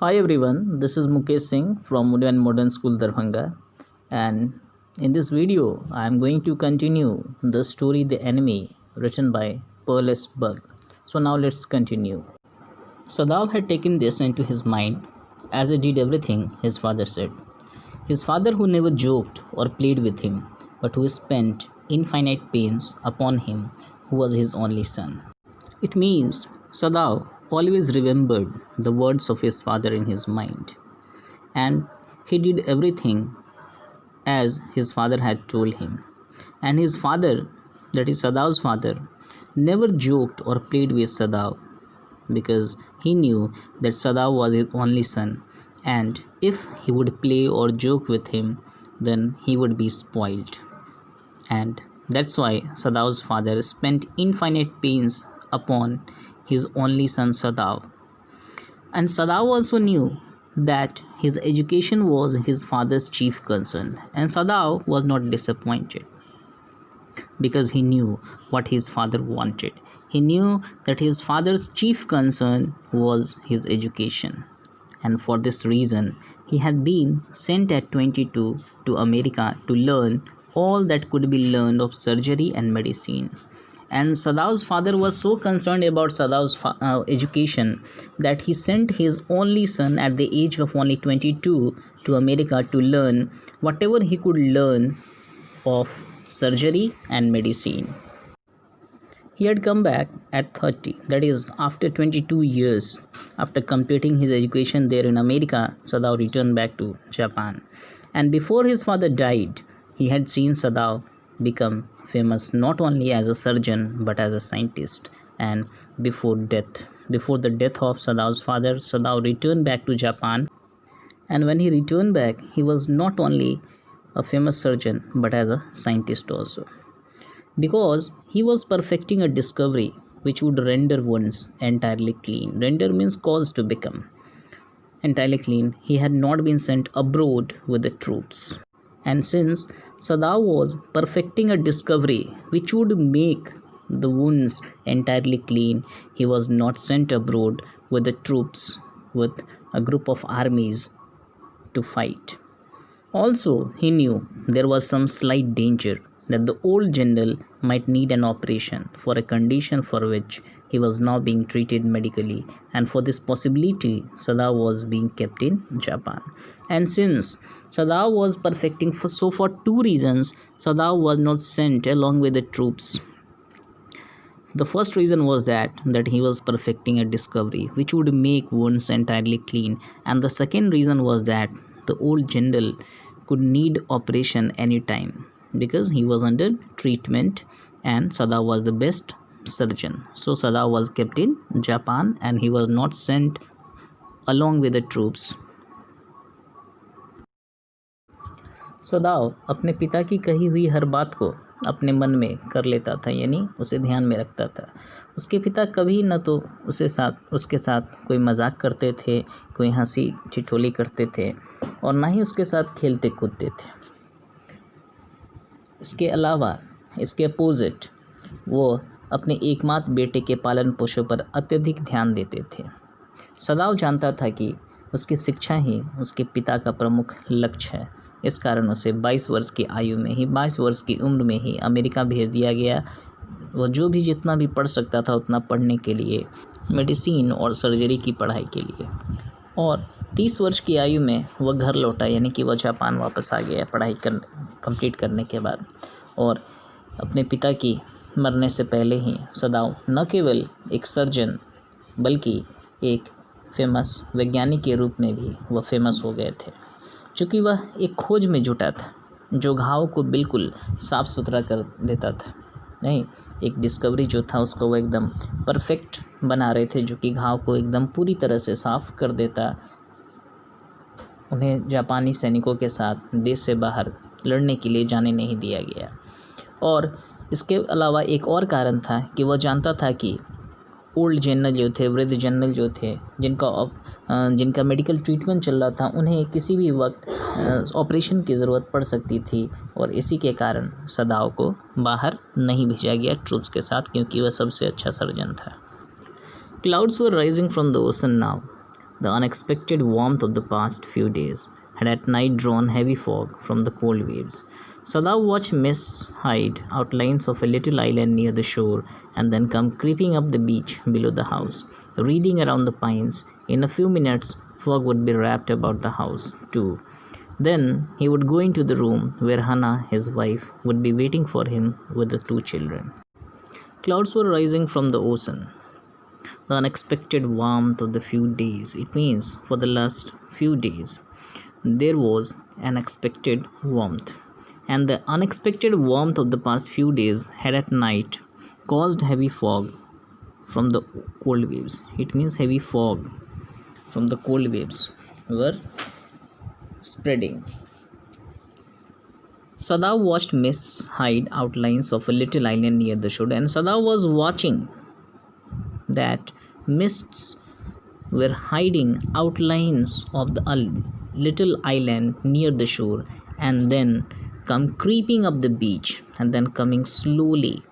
Hi everyone, this is Mukesh Singh from Udyan Modern School Darbhanga, and in this video I am going to continue the story The Enemy written by Pearl S. Bug. So now let's continue. Sadav had taken this into his mind as he did everything his father said. His father who never joked or played with him, but who spent infinite pains upon him who was his only son. It means Sadav always remembered the words of his father in his mind, and he did everything as his father had told him. And his father, that is Sadav's father, never joked or played with Sadav because he knew that Sadav was his only son, and if he would play or joke with him, then he would be spoiled. And that's why Sadav's father spent infinite pains upon his only son Sadav. And Sadav also knew that his education was his father's chief concern, and Sadav was not disappointed because he knew what his father wanted. He knew that his father's chief concern was his education, and for this reason, he had been sent at 22 to America to learn all that could be learned of surgery and medicine. And Sadav's father was so concerned about Sadav's education that he sent his only son at the age of only 22 to America to learn whatever he could learn of surgery and medicine. He had come back at 30, that is, after 22 years. After completing his education there in America, Sadav returned back to Japan. And before his father died, he had seen Sadav become famous not only as a surgeon but as a scientist. And before the death of Sadav's father, Sadav returned back to Japan. And when he returned back, he was not only a famous surgeon but as a scientist also, because he was perfecting a discovery which would render wounds entirely clean. Render means cause to become entirely clean. He had not been sent abroad with the troops. And since Sadav was perfecting a discovery which would make the wounds entirely clean, he was not sent abroad with the troops, with a group of armies to fight. Also, he knew there was some slight danger that the old general might need an operation for a condition for which he was now being treated medically, and for this possibility Sadav was being kept in Japan. And since Sadav was perfecting for two reasons, Sadav was not sent along with the troops. The first reason was that he was perfecting a discovery which would make wounds entirely clean, and the second reason was that the old general could need operation anytime because he was under treatment and Sadav was the best surgeon. So Sadav was kept in Japan and he was not sent along with the troops. सदाव अपने पिता की कही हुई हर बात को अपने मन में कर लेता था, यानी उसे ध्यान में रखता था। उसके पिता कभी न तो उसके साथ कोई मजाक करते थे, कोई हंसी ठिठोली करते थे, और ना ही उसके साथ खेलते कूदते थे। इसके अलावा, इसके अपोजिट, वो अपने एकमात्र बेटे के पालन पोषण पर अत्यधिक ध्यान देते थे। सदाव जानता था कि उसकी शिक्षा ही उसके पिता का प्रमुख लक्ष्य है। इस कारण उसे 22 वर्ष की आयु में ही, 22 वर्ष की उम्र में ही अमेरिका भेज दिया गया। वो जितना भी पढ़ सकता था उतना पढ़ने के लिए, मेडिसिन और सर्जरी की पढ़ाई के लिए। और 30 वर्ष की आयु में वह घर लौटा, यानी कि वह जापान वापस आ गया पढ़ाई कंप्लीट करने के बाद। और अपने पिता की मरने से पहले ही सदाव न केवल एक सर्जन बल्कि एक फेमस वैज्ञानिक के रूप में भी वह फेमस हो गए थे, चूँकि वह एक खोज में जुटा था जो घाव को बिल्कुल साफ़ सुथरा कर देता था। नहीं, एक डिस्कवरी जो था उसको वो एकदम परफेक्ट बना रहे थे, जो कि घाव को एकदम पूरी तरह से साफ़ कर देता। उन्हें जापानी सैनिकों के साथ देश से बाहर लड़ने के लिए जाने नहीं दिया गया। और इसके अलावा एक और कारण था कि वह जानता था कि ओल्ड जनरल जो थे, वृद्ध जनरल जो थे, जिनका मेडिकल ट्रीटमेंट चल रहा था, उन्हें किसी भी वक्त ऑपरेशन की ज़रूरत पड़ सकती थी, और इसी के कारण सदाव को बाहर नहीं भेजा गया ट्रूप्स के साथ, क्योंकि वह सबसे अच्छा सर्जन था। Clouds were rising from the ocean now. The unexpected warmth of the past few days had at night drawn heavy fog from the cold waves. Sadao watched mists hide outlines of a little island near the shore and then come creeping up the beach below the house, wreathing around the pines. In a few minutes, fog would be wrapped about the house, too. Then he would go into the room where Hannah, his wife, would be waiting for him with the two children. Clouds were rising from the ocean. The unexpected warmth of the few days, it means for the last few days, there was an expected warmth. And the unexpected warmth of the past few days had at night caused heavy fog from the cold waves. It means heavy fog from the cold waves were spreading. Sadao watched mists hide outlines of a little island near the shore, and Sadao was watching that mists were hiding outlines of the little island near the shore and then come creeping up the beach and then coming slowly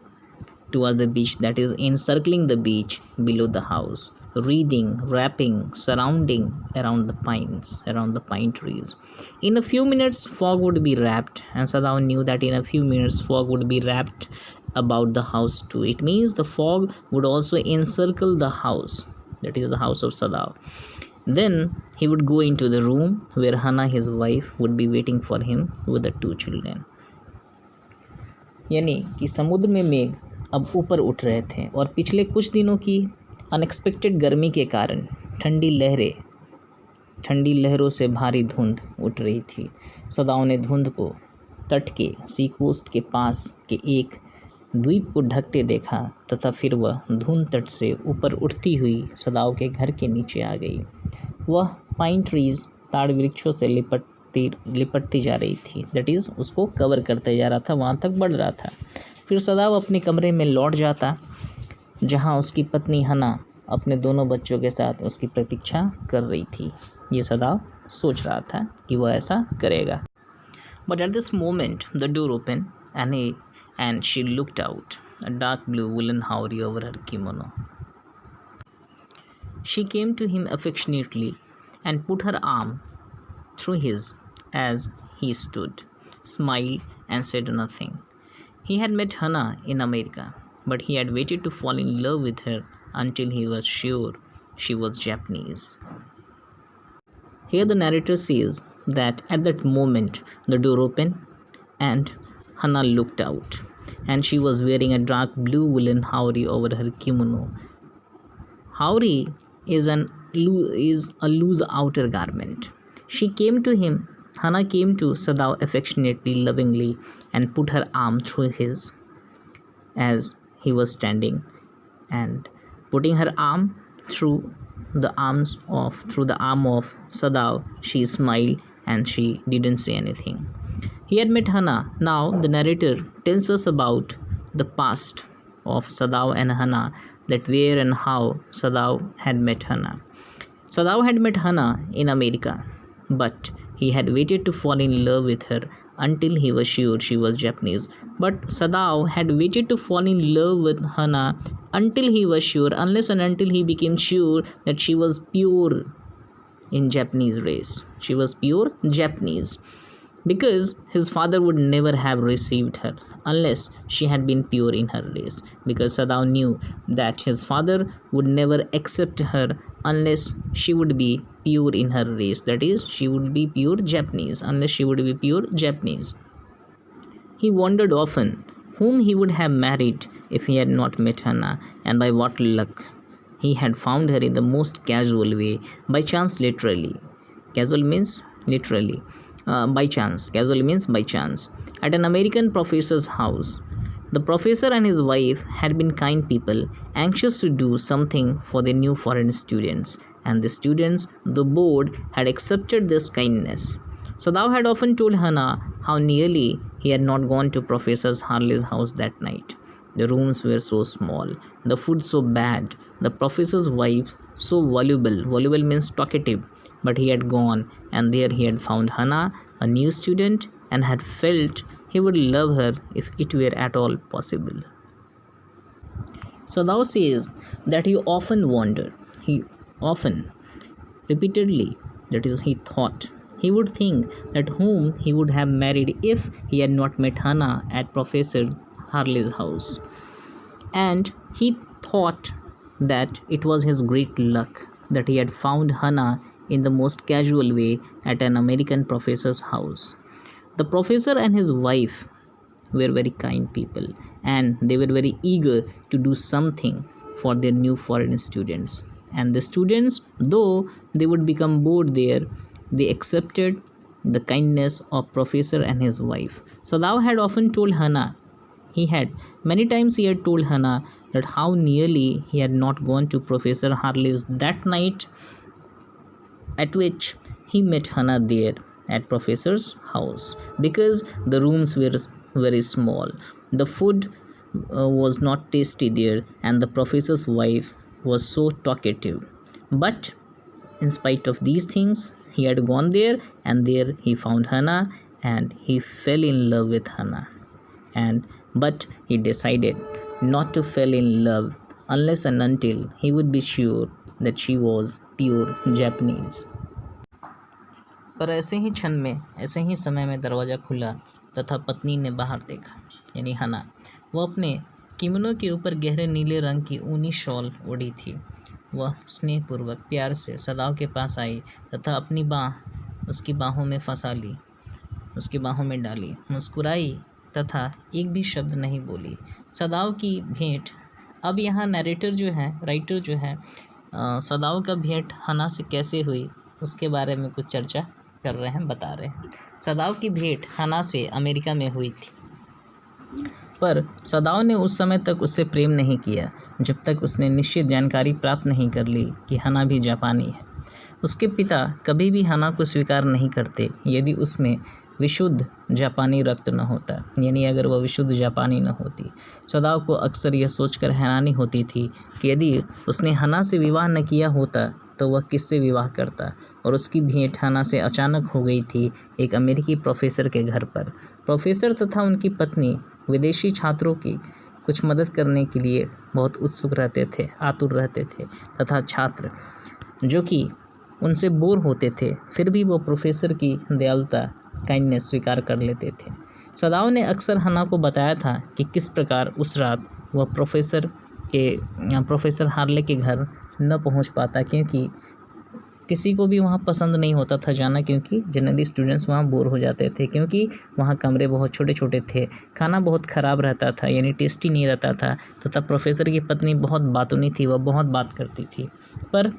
towards the beach, that is encircling the beach below the house, wreathing, wrapping, surrounding around the pines, around the pine trees. In a few minutes fog would be wrapped, and Sadao knew that in a few minutes fog would be wrapped about the house too. It means the fog would also encircle the house, that is the house of Sadao. Then he would go into the room where Hannah, his wife, would be waiting for him with the two children. यानी कि समुद्र में मेघ अब ऊपर उठ रहे थे और पिछले कुछ दिनों की अनएक्सपेक्टेड गर्मी के कारण ठंडी लहरों से भारी धुंध उठ रही थी। सदाओं ने धुंध को तट के सी कोस्ट के पास के एक द्वीप को ढकते देखा तथा फिर वह धुंध तट से ऊपर उठती हुई सदाओं के घर के नीचे आ गई। वह पाइन ट्रीज ताड़ वृक्षों से लिपटती जा रही थी, दैट इज़ उसको कवर करते जा रहा था, वहाँ तक बढ़ रहा था। फिर सदाव अपने कमरे में लौट जाता जहाँ उसकी पत्नी हना अपने दोनों बच्चों के साथ उसकी प्रतीक्षा कर रही थी। ये सदाव सोच रहा था कि वह ऐसा करेगा। But at this moment the door open and she looked out, a dark blue woolen howry over her kimono. She came to him affectionately and put her arm through his as he stood, smiled and said nothing. He had met Hannah in America, but he had waited to fall in love with her until he was sure she was Japanese. Here the narrator says that at that moment the door opened and Hannah looked out, and she was wearing a dark blue woolen howry over her kimono. Howry is a loose outer garment. She came to him. Hannah came to Sadao affectionately, lovingly, and put her arm through his as he was standing, and putting her arm through the arm of Sadao, she smiled and she didn't say anything. He had met Hannah. Now the narrator tells us about the past of Sadao and Hannah, that where and how Sadao had met Hannah. Sadao had met Hannah in America, but he had waited to fall in love with her until he was sure she was Japanese. But Sadao had waited to fall in love with Hannah until he was sure, unless and until he became sure that she was pure in Japanese race. She was pure Japanese. Because his father would never have received her unless she had been pure in her race. Because Sadao knew that his father would never accept her unless she would be pure in her race. That is, she would be pure Japanese, unless she would be pure Japanese. He wondered often whom he would have married if he had not met Hannah, and by what luck he had found her in the most casual way, by chance, literally. Casual means literally. By chance. Casual means by chance. At an American professor's house. The professor and his wife had been kind people, anxious to do something for their new foreign students, and the students, the board, had accepted this kindness. Sadao had often told Hannah how nearly he had not gone to Professor Harley's house that night. The rooms were so small, the food so bad, the professor's wife so voluble. Voluble means talkative. But he had gone, and there he had found Hannah, a new student, and had felt he would love her if it were at all possible. Sadao says that he often repeatedly. That is, he thought. He would think that whom he would have married if he had not met Hannah at Professor Harley's house. And he thought that it was his great luck that he had found Hannah in the most casual way at an American professor's house. The professor and his wife were very kind people, and they were very eager to do something for their new foreign students. And the students, though they would become bored there, they accepted the kindness of professor and his wife. Sadao had often told Hannah, many times he had told Hannah that how nearly he had not gone to Professor Harley's that night at which he met Hannah there at Professor's house, because the rooms were very small, the food was not tasty there, and the professor's wife was so talkative. But in spite of these things, he had gone there, and there he found Hannah, and he fell in love with Hannah. But he decided not to fall in love unless and until he would be sure that she was pure Japanese. पर ऐसे ही क्षण में, ऐसे ही समय में दरवाज़ा खुला तथा पत्नी ने बाहर देखा, यानी हना। वह अपने किमोनो के ऊपर गहरे नीले रंग की ऊनी शॉल ओढ़ी थी। वह स्नेहपूर्वक प्यार से सदाव के पास आई तथा अपनी बाँह उसकी बाहों में फंसा ली, उसकी बाहों में डाली, मुस्कुराई तथा एक भी शब्द नहीं बोली। सदाव की भेंट, अब यहाँ नरेटर जो है, राइटर जो है, सदाव का भेंट हना से कैसे हुई उसके बारे में कुछ चर्चा कर रहे हैं, बता रहे हैं। सदाव की भेंट हना से अमेरिका में हुई थी, पर सदाव ने उस समय तक उससे प्रेम नहीं किया जब तक उसने निश्चित जानकारी प्राप्त नहीं कर ली कि हना भी जापानी है। उसके पिता कभी भी हना को स्वीकार नहीं करते यदि उसमें विशुद्ध जापानी रक्त न होता, यानी अगर वह विशुद्ध जापानी न होती। सदाव को अक्सर यह सोचकर हैरानी होती थी कि यदि उसने हना से विवाह न किया होता तो वह किससे विवाह करता, और उसकी भेंट हना से अचानक हो गई थी एक अमेरिकी प्रोफेसर के घर पर। प्रोफेसर तथा उनकी पत्नी विदेशी छात्रों की कुछ मदद करने के लिए बहुत उत्सुक रहते थे, आतुर रहते थे, तथा छात्र जो कि उनसे बोर होते थे फिर भी वो प्रोफेसर की दयालुता, काइंडनेस स्वीकार कर लेते थे। सदाव ने अक्सर हना को बताया था कि किस प्रकार उस रात वह प्रोफेसर हार्ले के घर न पहुंच पाता, क्योंकि किसी को भी वहां पसंद नहीं होता था जाना, क्योंकि जनरली स्टूडेंट्स वहां बोर हो जाते थे, क्योंकि वहां कमरे बहुत छोटे छोटे थे, खाना बहुत ख़राब रहता था, यानी टेस्टी नहीं रहता था, तथा प्रोफेसर की पत्नी बहुत बातूनी थी, वह बहुत बात करती थी। पर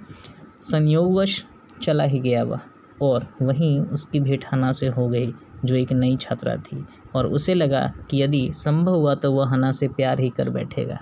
संयोगवश चला ही गया वह, और वहीं उसकी भेंट हना से हो गई जो एक नई छात्रा थी, और उसे लगा कि यदि संभव हुआ तो वह हना से प्यार ही कर बैठेगा।